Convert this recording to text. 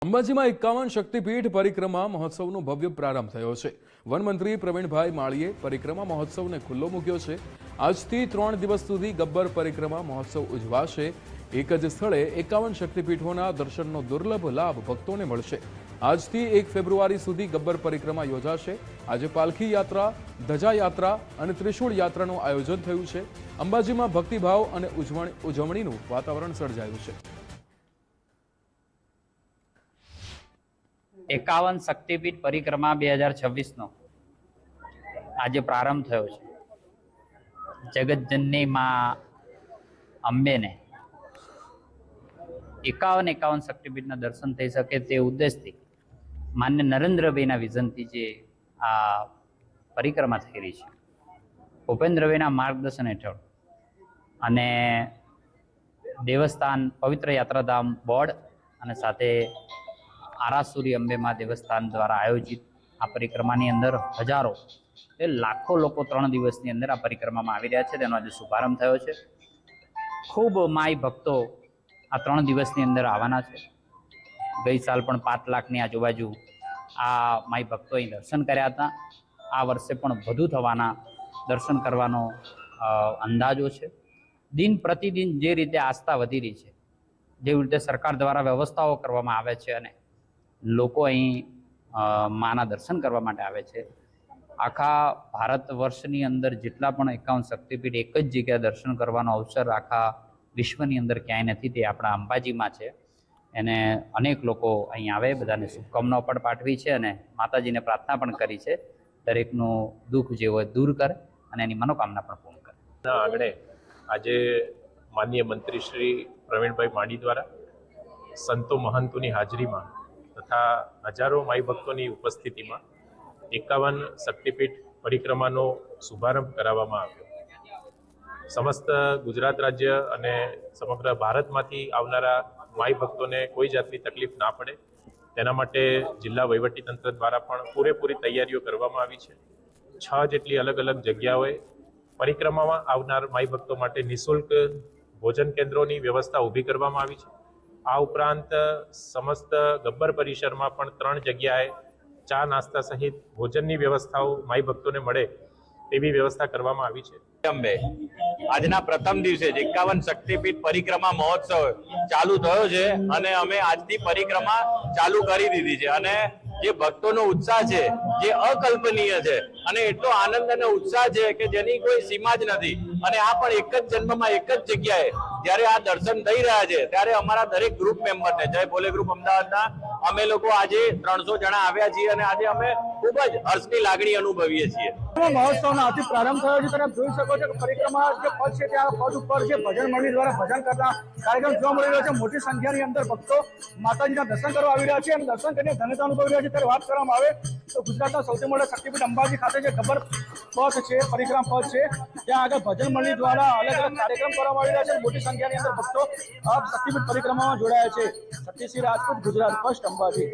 અંબાજીમાં 51 શક્તિપીઠ પરિક્રમા મહોત્સવનો ભવ્ય પ્રારંભ થયો છે। વનમંત્રી પ્રવીણભાઈ માળીએ પરિક્રમા મહોત્સવને ખુલ્લો મૂક્યો છે। આજથી 3 દિવસ સુધી ગબ્બર પરિક્રમા મહોત્સવ ઉજવાશે। એક જ સ્થળે 51 શક્તિપીઠોના દર્શનનો દુર્લભ લાભ ભક્તોને મળશે। આજથી 1 ફેબ્રુઆરી સુધી ગબ્બર પરિક્રમા યોજાશે। આજે પાલખી યાત્રા, ધજા યાત્રા અને ત્રિશૂળ યાત્રાનું આયોજન થયું છે। અંબાજીમાં ભક્તિભાવ અને ઉજવણીનું વાતાવરણ સર્જાયું છે। 51 શક્તિપીઠ પરિક્રમા 2026 નો આજે પ્રારંભ થયો છે। જગતજનની માં અંબેને 51 શક્તિપીઠના દર્શન થઈ શકે તે ઉદ્દેશથી માન્ય નરેન્દ્રભાઈના વિઝનથી જે આ પરિક્રમા થઈ રહી છે, ભૂપેન્દ્રભાઈના માર્ગદર્શન હેઠળ અને દેવસ્થાન પવિત્ર યાત્રાધામ બોર્ડ અને સાથે આરાસુરી અંબેમાં દેવસ્થાન દ્વારા આયોજિત આ પરિક્રમાની અંદર હજારો લાખો લોકો 3 દિવસની અંદર આ પરિક્રમામાં આવી રહ્યા છે। તેનો આજે શુભારંભ થયો છે। ખૂબ માઈ ભક્તો આ 3 દિવસની અંદર આવવાના છે। ગઈ સાલ પણ 5 લાખની આજુબાજુ આ માઈ ભક્તો અહીં દર્શન કર્યા હતા। આ વર્ષે પણ વધુ થવાના દર્શન કરવાનો અંદાજો છે। દિન પ્રતિદિન જે રીતે આસ્થા વધી રહી છે, જેવી રીતે સરકાર દ્વારા વ્યવસ્થાઓ કરવામાં આવે છે અને લોકો અહીં માના દર્શન કરવા માટે આવે છે। આખા ભારત વર્ષની અંદર જેટલા પણ 51 શક્તિપીઠ એક જ જગ્યાએ દર્શન કરવાનો અવસર આખા વિશ્વની અંદર ક્યાંય નથી, તે આપણા અંબાજીમાં છે। એને અનેક લોકો અહીં આવે, બધાને શુભકામનાઓ પણ પાઠવી છે અને માતાજીને પ્રાર્થના પણ કરી છે દરેકનું દુઃખ જે હોય દૂર કરે અને એની મનોકામના પણ પૂર્ણ કરે। આંગણે આજે માનનીય મંત્રી શ્રી પ્રવીણભાઈ માળી દ્વારા સંતો મહંતોની હાજરીમાં તથા હજારો માઈ ભક્તોની ઉપસ્થિતિમાં 51 શક્તિપીઠ પરિક્રમાનો શુભારંભ કરાવવામાં આવ્યો। સમસ્ત ગુજરાત રાજ્ય અને સમગ્ર ભારતમાંથી આવનારા માઈ ભક્તોને કોઈ જાતની તકલીફ ના પડે તેના માટે જિલ્લા વહીવટીતંત્ર દ્વારા પણ પૂરેપૂરી તૈયારીઓ કરવામાં આવી છે। 6 જેટલી અલગ અલગ જગ્યાઓએ પરિક્રમામાં આવનાર માઈ ભક્તો માટે નિઃશુલ્ક ભોજન કેન્દ્રોની વ્યવસ્થા ઊભી કરવામાં આવી છે। આ ઉપરાંત સમસ્ત ગબ્બર પરિસરમાં પણ 3 જગ્યાએ ચા નાસ્તા સહિત ભોજનની વ્યવસ્થાઓ માઈ ભક્તોને મળે તેવી વ્યવસ્થા કરવામાં આવી છે। અંબે આજના પ્રથમ દિવસે 51 શક્તિપીઠ પરિક્રમા મહોત્સવ ચાલુ થયો છે અને અમે આજથી પરિક્રમા ચાલુ કરી દીધી છે અને જે ભક્તોનો ઉત્સાહ છે જે અકલ્પનીય છે અને એટલો આનંદ અને ઉત્સાહ છે કે જેની કોઈ સીમા જ નથી। અને આ પણ એક જ જન્મમાં એક જ જગ્યાએ જ્યારે આ દર્શન થઈ રહ્યા છે ત્યારે અમારા દરેક ગ્રુપ મેમ્બરને જય ભોલે ગ્રુપ અમદાવાદના અમે લોકો આજે 300 જણા આવ્યા છીએ અને આજે અમે ખૂબ જ હર્ષની લાગણી અનુભવીએ છીએ। મહોત્સવનો આજથી પ્રારંભ થયો છે। તમે જોઈ શકો છો કે પરિક્રમા જે પદ છે ત્યાં પદ ઉપર જે ભજન મંડળી દ્વારા ભજન કરતા કાર્યક્રમ જોવા મળી રહ્યો છે। મોટી સંખ્યાની અંદર ભક્તો માતાજીના દર્શન કરવા આવી રહ્યા છે અને દર્શન કરીને ધન્યતા અનુભવી રહ્યા છે। ત્યારે વાત કરવામાં આવે તો ગુજરાતના સૌથી મોટા શક્તિપીઠ અંબાજી ખાતે જે ગબ્બર પથ છે, પરિક્રમા પથ છે, ત્યાં આગળ ભજન મંડળી દ્વારા અલગ અલગ કાર્યક્રમ કરવામાં આવી રહ્યા છે। મોટી સંખ્યાની અંદર ભક્તો શક્તિપીઠ પરિક્રમામાં જોડાયા છે। સતીસિંહ રાજપૂત, ગુજરાત ફર્સ્ટ, અંબાજી।